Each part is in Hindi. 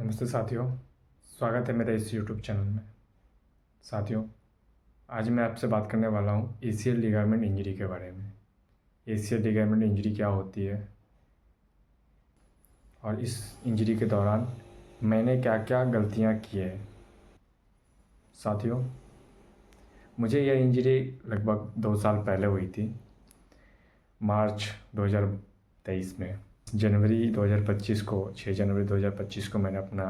नमस्ते साथियों, स्वागत है मेरे इस यूट्यूब चैनल में। साथियों, आज मैं आपसे बात करने वाला हूँ एसीएल लिगामेंट इंजरी के बारे में। एसीएल लिगामेंट इंजरी क्या होती है और इस इंजरी के दौरान मैंने क्या क्या गलतियाँ की है। साथियों, मुझे यह इंजरी लगभग 2 साल पहले हुई थी, मार्च 2023 में। जनवरी 2025 को 6 जनवरी 2025 को मैंने अपना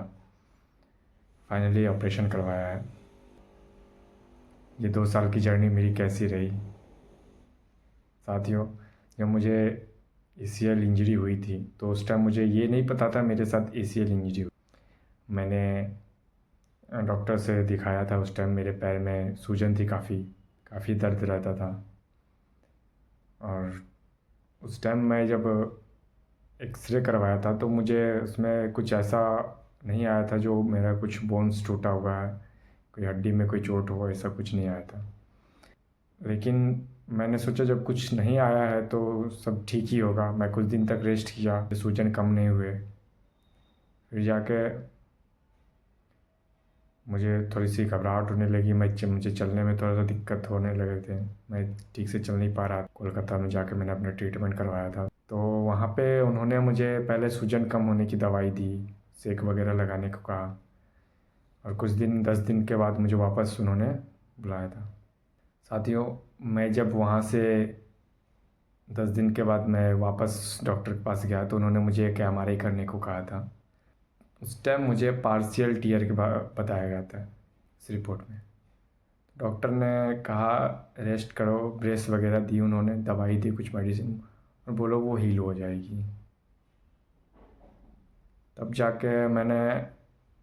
फाइनली ऑपरेशन करवाया है। ये 2 साल की जर्नी मेरी कैसी रही। साथियों, जब मुझे एसीएल इंजरी हुई थी तो उस टाइम मुझे ये नहीं पता था मेरे साथ एसीएल इंजरी हुई। मैंने डॉक्टर से दिखाया था। उस टाइम मेरे पैर में सूजन थी, काफ़ी दर्द रहता था। और उस टाइम मैं जब एक्सरे करवाया था तो मुझे उसमें कुछ ऐसा नहीं आया था जो मेरा कुछ बोन्स टूटा हुआ है, कोई हड्डी में कोई चोट हो, ऐसा कुछ नहीं आया था। लेकिन मैंने सोचा जब कुछ नहीं आया है तो सब ठीक ही होगा। मैं कुछ दिन तक रेस्ट किया, सूजन कम नहीं हुए। फिर जाके मुझे थोड़ी सी घबराहट होने लगी। मुझे चलने में थोड़ा सा दिक्कत होने लगे थे। मैं ठीक से चल नहीं पा रहा। कोलकाता में जाके मैंने अपना ट्रीटमेंट करवाया था। तो वहाँ पे उन्होंने मुझे पहले सूजन कम होने की दवाई दी, सेक वगैरह लगाने को कहा। और कुछ दिन 10 दिन के बाद मुझे वापस उन्होंने बुलाया था। साथियों, मैं जब वहाँ से 10 दिन के बाद मैं वापस डॉक्टर के पास गया तो उन्होंने मुझे एक एमआरआई करने को कहा था। उस टाइम मुझे पार्शियल टीयर के बताया गया था इस रिपोर्ट में। डॉक्टर ने कहा रेस्ट करो, ब्रेस वगैरह दी, उन्होंने दवाई दी, कुछ मेडिसिन, और बोलो वो हील हो जाएगी। तब जाके मैंने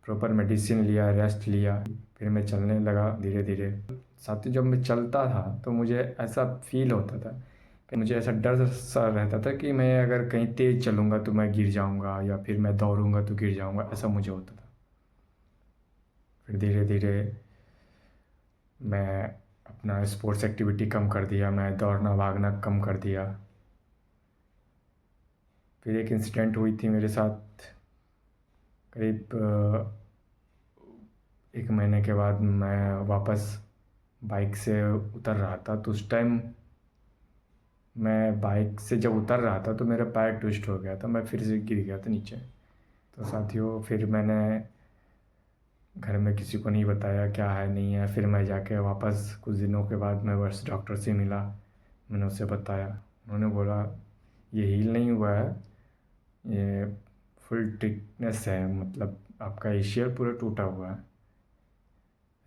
प्रॉपर मेडिसिन लिया, रेस्ट लिया, फिर मैं चलने लगा धीरे धीरे। साथ ही जब मैं चलता था तो मुझे ऐसा फील होता था कि मुझे ऐसा डर सा रहता था कि मैं अगर कहीं तेज़ चलूँगा तो मैं गिर जाऊँगा, या फिर मैं दौड़ूँगा तो गिर जाऊँगा, ऐसा मुझे होता था। फिर धीरे धीरे मैं अपना स्पोर्ट्स एक्टिविटी कम कर दिया, मैं दौड़ना भागना कम कर दिया। फिर एक इंसिडेंट हुई थी मेरे साथ, करीब 1 महीने के बाद मैं वापस बाइक से उतर रहा था। तो उस टाइम मैं बाइक से जब उतर रहा था तो मेरा पैर ट्विस्ट हो गया था, मैं फिर से गिर गया था नीचे। तो साथियों, फिर मैंने घर में किसी को नहीं बताया क्या है नहीं है। फिर मैं जाके वापस कुछ दिनों के बाद मैं बस डॉक्टर से मिला, मैंने उससे बताया। उन्होंने बोला ये हील नहीं हुआ है, ये फुल थिकनेस है, मतलब आपका एशियल पूरा टूटा हुआ है,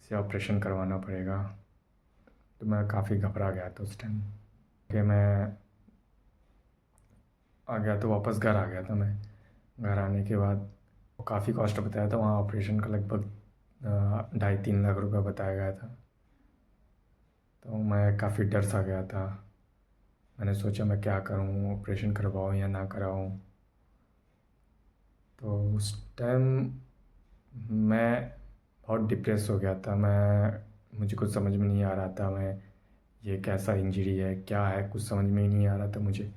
इसे ऑपरेशन करवाना पड़ेगा। तो मैं काफ़ी घबरा गया था उस टाइम कि मैं आ गया, तो वापस घर आ गया था मैं। घर आने के बाद काफ़ी कॉस्ट बताया था वहाँ ऑपरेशन का, लगभग 2.5-3 लाख रुपए बताया गया था। तो मैं काफ़ी डर सा गया था। मैंने सोचा मैं क्या करूँ, ऑपरेशन करवाऊँ या ना कराऊँ। तो उस टाइम मैं बहुत डिप्रेस हो गया था। मुझे कुछ समझ में नहीं आ रहा था, मैं ये कैसा इंजरी है, क्या है, कुछ समझ में ही नहीं आ रहा था मुझे।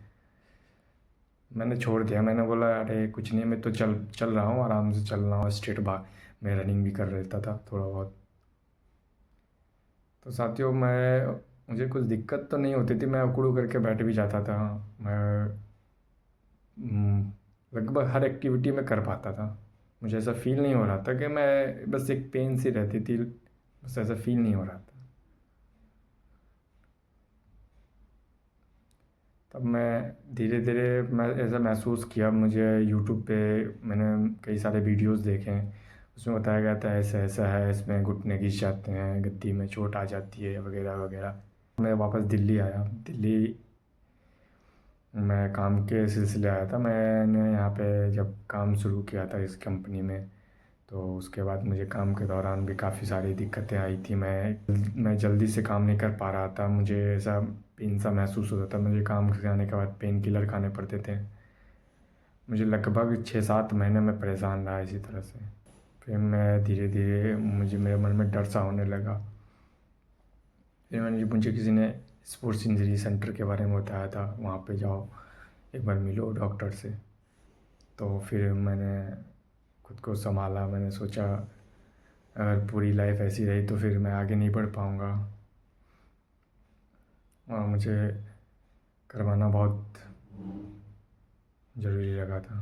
मैंने छोड़ दिया, मैंने बोला अरे कुछ नहीं, मैं तो चल चल रहा हूँ, आराम से चल रहा हूँ, स्ट्रेट भाग, मैं रनिंग भी कर लेता था थोड़ा बहुत। तो साथियों, मुझे कुछ दिक्कत तो नहीं होती थी, मैं उकड़ू करके बैठ भी जाता था। मैं लगभग हर एक्टिविटी में कर पाता था। मुझे ऐसा फील नहीं हो रहा था कि मैं बस एक पेन सी रहती थी, बस ऐसा फील नहीं हो रहा था। तब मैं धीरे धीरे मैं ऐसा महसूस किया। मुझे यूट्यूब पे मैंने कई सारे वीडियोस देखे हैं, उसमें बताया गया था ऐसा ऐसा है, इसमें घुटने घिस जाते हैं, गद्दी में चोट आ जाती है, वगैरह वगैरह। मैं वापस दिल्ली आया। दिल्ली मैं काम के सिलसिले आया था। मैंने यहाँ पे जब काम शुरू किया था इस कंपनी में, तो उसके बाद मुझे काम के दौरान भी काफ़ी सारी दिक्कतें आई थी। मैं जल्दी से काम नहीं कर पा रहा था, मुझे ऐसा पेन सा महसूस होता था। मुझे काम से आने के बाद पेन किलर खाने पड़ते थे। मुझे लगभग 6-7 महीने में परेशान रहा इसी तरह से। फिर मैं धीरे धीरे मेरे मन में डर सा होने लगा। फिर मुझे किसी ने स्पोर्ट्स इंजरी सेंटर के बारे में बताया था, वहाँ पे जाओ, एक बार मिलो डॉक्टर से। तो फिर मैंने खुद को सँभाला। मैंने सोचा अगर पूरी लाइफ ऐसी रही तो फिर मैं आगे नहीं बढ़ पाऊँगा, और मुझे करवाना बहुत ज़रूरी लगा था।